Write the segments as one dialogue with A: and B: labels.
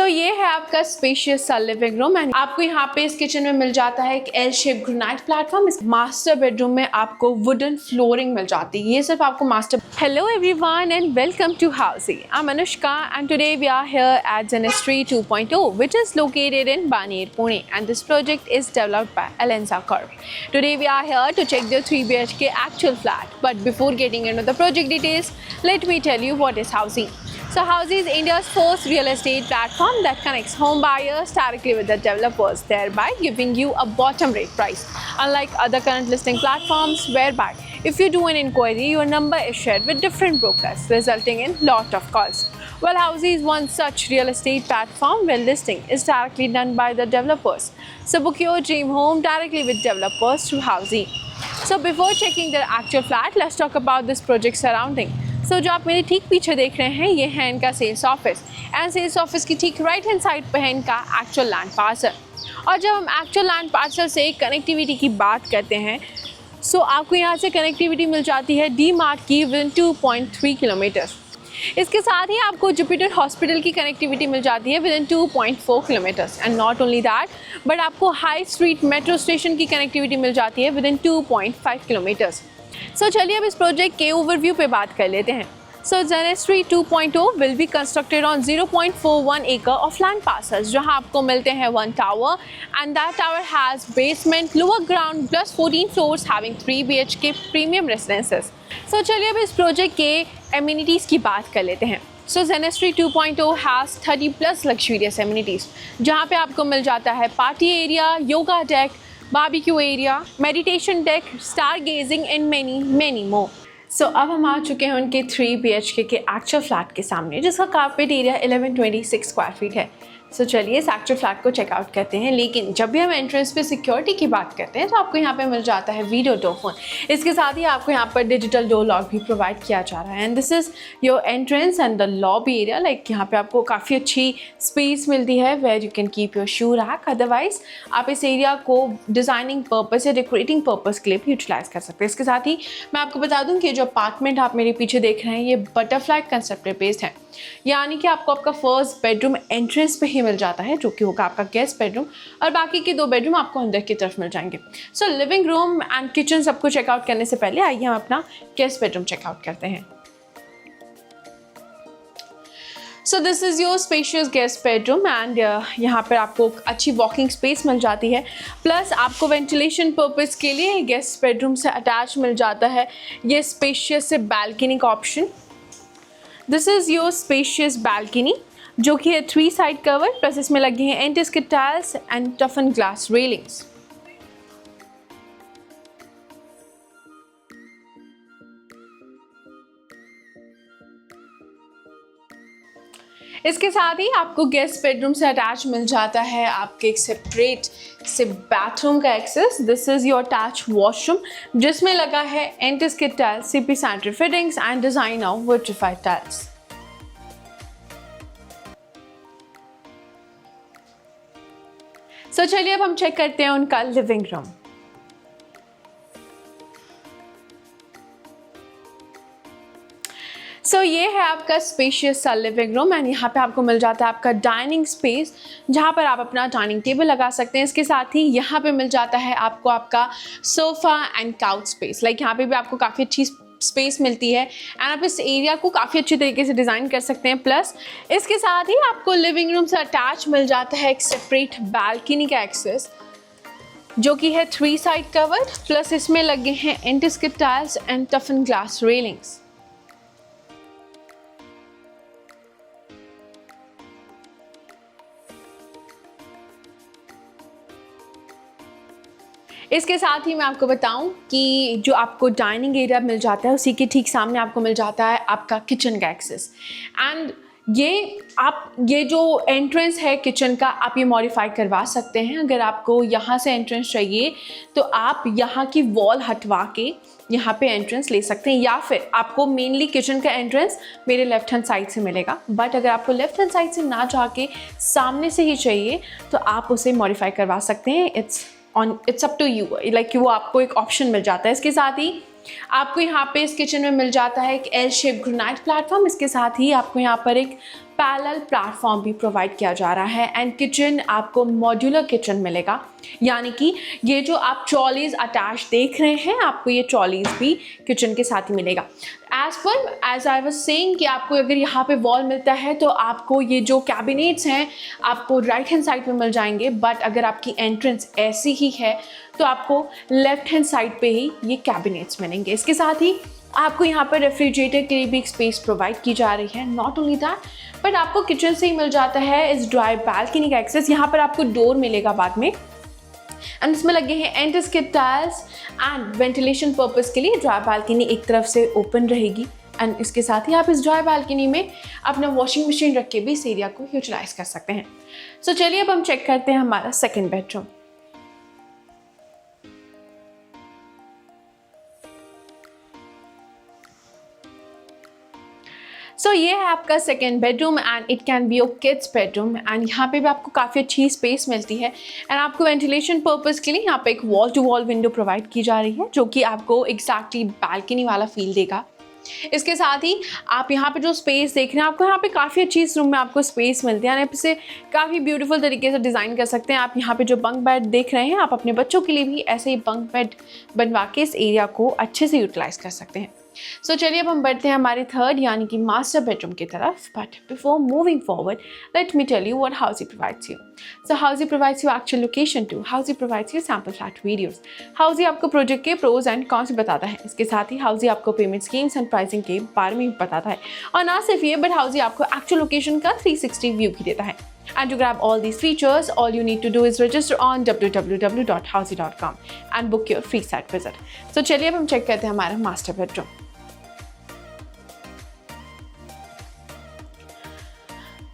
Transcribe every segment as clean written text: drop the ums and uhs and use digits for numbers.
A: ये है आपका स्पेशियस सा लिविंग रूम एंड आपको यहाँ पे इस किचन में मिल जाता है एक एल शेप ग्रेनाइट प्लेटफॉर्म। इस मास्टर बेडरूम में आपको वुडन फ्लोरिंग मिल जाती है। ये सिर्फ आपको master. Hello everyone and welcome to Housiey. I am Anushka and today we are here at Zenistry 2.0 which is located in Baner, Pune, and this project is developed by Alenza Corp. Today we are here to check the 3 BHK actual flat. But before getting into the project details, let me tell you what is Housing. So Housing is India's first real estate platform that connects home buyers directly with the developers, thereby giving you a bottom rate price. Unlike other current listing platforms, whereby if you do an inquiry, your number is shared with different brokers, resulting in lot of calls. Well, Housing is one such real estate platform where listing is directly done by the developers. So book your dream home directly with developers through Housing. So before checking their actual flat, let's talk about this project surrounding. जो आप मेरे ठीक पीछे देख रहे हैं ये है इनका sales office and sales office की ठीक राइट हैंड साइड पे है इनका एक्चुअल लैंड पार्सल। और जब हम एक्चुअल लैंड पार्सल से कनेक्टिविटी की बात करते हैं आपको यहाँ से कनेक्टिविटी मिल जाती है डी मार्ट की विद 2.3 किलोमीटर्स। इसके साथ ही आपको जुपिटर हॉस्पिटल की कनेक्टिविटी मिल जाती है with in 2.4 kilometres and not only that but आपको हाई स्ट्रीट मेट्रो स्टेशन की कनेक्टिविटी मिल जाती है विद इन 2.5 किलोमीटर्स। चलिए अब इस प्रोजेक्ट के ओवरव्यू पे बात कर लेते हैं। Zenistry 2.0 will be constructed on 0.41 acre of land parcels, जहां आपको मिलते हैं 1 tower and that tower has basement, lower ground plus 14 floors having 3 BHK premium residences. चलिए अब इस प्रोजेक्ट के amenities की बात कर लेते हैं। Zenistry 2.0 has 30 plus luxurious amenities, जहां पे आपको मिल जाता है party area, yoga deck, barbecue area, meditation deck, star gazing and many more. अब हम आ चुके हैं उनके 3 BHK के एक्चुअल फ्लैट के सामने, जिसका कारपेट एरिया 1126 स्क्वायर फीट है। चलिए इस एक्चुअल फ्लैट को चेकआउट करते हैं। लेकिन जब भी हम एंट्रेंस पे सिक्योरिटी की बात करते हैं तो आपको यहाँ पे मिल जाता है वीडियो डोर फोन। इसके साथ ही आपको यहाँ पर डिजिटल डोर लॉक भी प्रोवाइड किया जा रहा है and this is your entrance and the lobby area. Like यहाँ पे आपको काफ़ी अच्छी स्पेस मिलती है where you can keep your shoe rack. Otherwise आप इस एरिया को डिज़ाइनिंग पर्पज़ या डेकोरेटिंग पर्पज़ के लिए भी यूटिलाइज़ कर सकते हैं। इसके साथ ही मैं आपको बता दूँ कि जो अपार्टमेंट आप मेरे पीछे देख रहे हैं ये बटरफ्लाई कंसेप्ट पे बेस्ड है, यानी कि आपको आपका फर्स्ट बेडरूम एंट्रेंस पे ही मिल जाता है जो कि होगा आपका गेस्ट बेडरूम और बाकी के 2 बेडरूम आपको अंदर की तरफ मिल जाएंगे। लिविंग रूम एंड किचन सबको चेकआउट करने से पहले आइए हम अपना गेस्ट बेडरूम चेकआउट करते हैं। This is your spacious guest bedroom and यहाँ पर आपको अच्छी वॉकिंग स्पेस मिल जाती है, प्लस आपको वेंटिलेशन पर्पज़ के लिए गेस्ट बेडरूम से अटैच मिल जाता है ये स्पेशियस से बालकनी का option. This is your spacious balcony जो कि है 3 साइड कवर, प्लस इसमें लगे हैं anti-skid tiles and toughen glass railings. इसके साथ ही आपको गेस्ट बेडरूम से अटैच मिल जाता है आपके एक सेपरेट से बाथरूम का access. This is your attach washroom जिसमें लगा है anti-skid tiles, CP sanitary fittings and design of vitrified tiles. चलिए अब हम चेक करते हैं उनका लिविंग रूम। ये है आपका स्पेशियस सा लिविंग रूम एंड यहाँ पे आपको मिल जाता है आपका डाइनिंग स्पेस जहाँ पर आप अपना डाइनिंग टेबल लगा सकते हैं। इसके साथ ही यहाँ पे मिल जाता है आपको आपका sofa and couch space. Like यहाँ पे भी आपको काफ़ी अच्छी स्पेस मिलती है एंड आप इस एरिया को काफ़ी अच्छी तरीके से डिज़ाइन कर सकते हैं। प्लस इसके साथ ही आपको लिविंग रूम से अटैच मिल जाता है एक सेपरेट बालकनी का एक्सेस जो कि है 3 साइड कवर, प्लस इसमें लगे हैं anti-skid tiles and toughen glass railings. इसके साथ ही मैं आपको बताऊं कि जो आपको डाइनिंग एरिया मिल जाता है उसी के ठीक सामने आपको मिल जाता है आपका किचन का एक्सेस एंड ये जो एंट्रेंस है किचन का आप ये मॉडिफाई करवा सकते हैं। अगर आपको यहाँ से एंट्रेंस चाहिए तो आप यहाँ की वॉल हटवा के यहाँ पे एंट्रेंस ले सकते हैं या फिर आपको मेनली किचन का एंट्रेंस मेरे लेफ्ट हैंड साइड से मिलेगा। बट अगर आपको लेफ्ट हैंड साइड से ना जाके सामने से ही चाहिए तो आप उसे मॉडिफाई करवा सकते हैं। It's up to you, like वो आपको एक ऑप्शन मिल जाता है। इसके साथ ही आपको यहाँ पे इस किचन में मिल जाता है एक एल शेप ग्रेनाइट प्लेटफॉर्म। इसके साथ ही आपको यहाँ पर एक पैरेलल प्लेटफॉर्म भी प्रोवाइड किया जा रहा है एंड किचन आपको मॉड्यूलर किचन मिलेगा, यानी कि ये जो आप ट्रॉलीज अटैच देख रहे हैं आपको ये ट्रॉलीज भी किचन के साथ ही मिलेगा। एज आई वाज सेइंग कि आपको अगर यहाँ पे वॉल मिलता है तो आपको ये जो कैबिनेट्स हैं आपको राइट हैंड साइड पे मिल जाएंगे, बट अगर आपकी एंट्रेंस ऐसी ही है तो आपको लेफ्ट हैंड साइड पे ही ये कैबिनेट्स मिलेंगे। इसके साथ ही आपको यहाँ पर रेफ्रिजरेटर के लिए भी एक स्पेस प्रोवाइड की जा रही है। नॉट ओनली दैट बट आपको किचन से ही मिल जाता है इस ड्राई बालकनी का एक्सेस। यहाँ पर आपको डोर मिलेगा बाद में एंड इसमें लगे हैं anti skid tiles and ventilation purpose के लिए ड्राई बालकनी एक तरफ से ओपन रहेगी एंड इसके साथ ही आप इस ड्राई बालकनी में अपना वॉशिंग मशीन रख के भी इस एरिया को यूटिलाइज कर सकते हैं। सो चलिए अब हम चेक करते हैं हमारा सेकेंड बेडरूम। सो ये है आपका second bedroom and it can be your kids bedroom and यहाँ पे भी आपको काफ़ी अच्छी स्पेस मिलती है एंड आपको वेंटिलेशन पर्पस के लिए यहाँ पे एक wall to wall window provide की जा रही है जो कि आपको एग्जैक्टली बालकनी वाला फील देगा। इसके साथ ही आप यहाँ पे जो स्पेस देख रहे हैं आपको यहाँ पे काफ़ी अच्छी इस रूम में आपको स्पेस मिलती है, आप इसे काफ़ी ब्यूटीफुल तरीके से डिज़ाइन कर सकते हैं। आप यहाँ पे जो बंक बेड देख रहे हैं आप अपने बच्चों के लिए भी ऐसे ही बंक बेड बनवा के इस एरिया को अच्छे से यूटिलाइज कर सकते हैं। सो चलिए अब हम बढ़ते हैं हमारे थर्ड यानी कि मास्टर बेडरूम की तरफ। But before moving forward let me tell you what Housiey provides you. So Housiey provides you actual location to, Housiey provides you sample flat videos. Housiey आपको प्रोजेक्ट के प्रोज एंड कॉन्स बताता है, इसके साथ ही हाउसी आपको payment schemes and pricing के बारे में भी बताता है और ना सिर्फ ये बट हाउसी आपको एक्चुअल लोकेशन का 360 व्यू भी देता है। And to grab all these features, all you need to do is register on www.housey.com and book your free site visit. So चलिए अब हम चेक करते हैं हमारा master bedroom.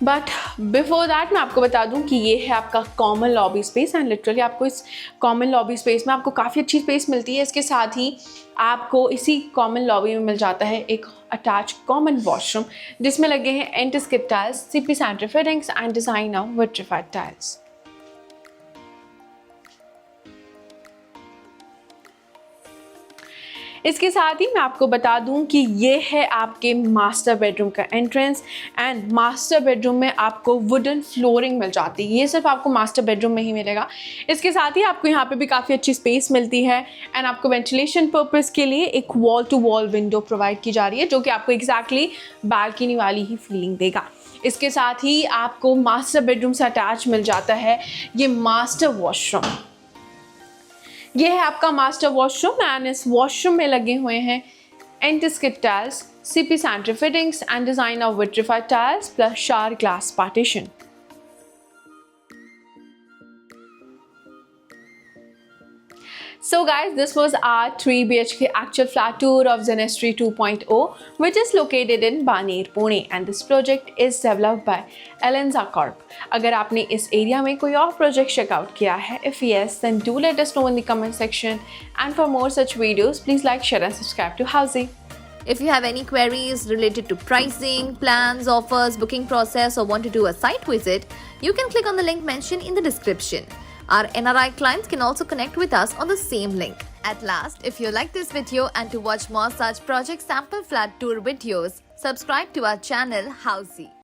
A: But before that मैं आपको बता दूं कि ये है आपका common lobby space and literally आपको इस कॉमन लॉबी स्पेस में आपको काफ़ी अच्छी स्पेस मिलती है। इसके साथ ही आपको इसी कॉमन लॉबी में मिल जाता है एक अटैच कॉमन वॉशरूम जिसमें लगे हैं anti skid tiles, CP sanitary fittings and design of vitrified tiles. इसके साथ ही मैं आपको बता दूं कि ये है आपके मास्टर बेडरूम का एंट्रेंस एंड मास्टर बेडरूम में आपको वुडन फ्लोरिंग मिल जाती है। ये सिर्फ आपको मास्टर बेडरूम में ही मिलेगा। इसके साथ ही आपको यहाँ पे भी काफ़ी अच्छी स्पेस मिलती है एंड आपको वेंटिलेशन पर्पस के लिए एक wall to wall window provide की जा रही है जो कि आपको एग्जैक्टली बालकनी वाली ही फीलिंग देगा। इसके साथ ही आपको मास्टर बेडरूम से अटैच मिल जाता है ये मास्टर वॉशरूम। ये है आपका मास्टर वॉशरूम एंड इस वॉशरूम में लगे हुए हैं anti skid tiles, CP sanitary fittings and design of vitrified tiles plus shower glass partition. So guys, this was our 3 BHK actual flat tour of Zenestry 2.0 which is located in Baner, Pune and this project is developed by Elenza Corp. अगर आपने इस area में कोई और project checkout किया है, if yes then do let us know in the comment section and for more such videos please like, share and subscribe to Housey.
B: If you have any queries related to pricing, plans, offers, booking process or want to do a site visit, you can click on the link mentioned in the description. Our NRI clients can also connect with us on the same link. At last, if you like this video and to watch more such project sample flat tour videos, subscribe to our channel Housey.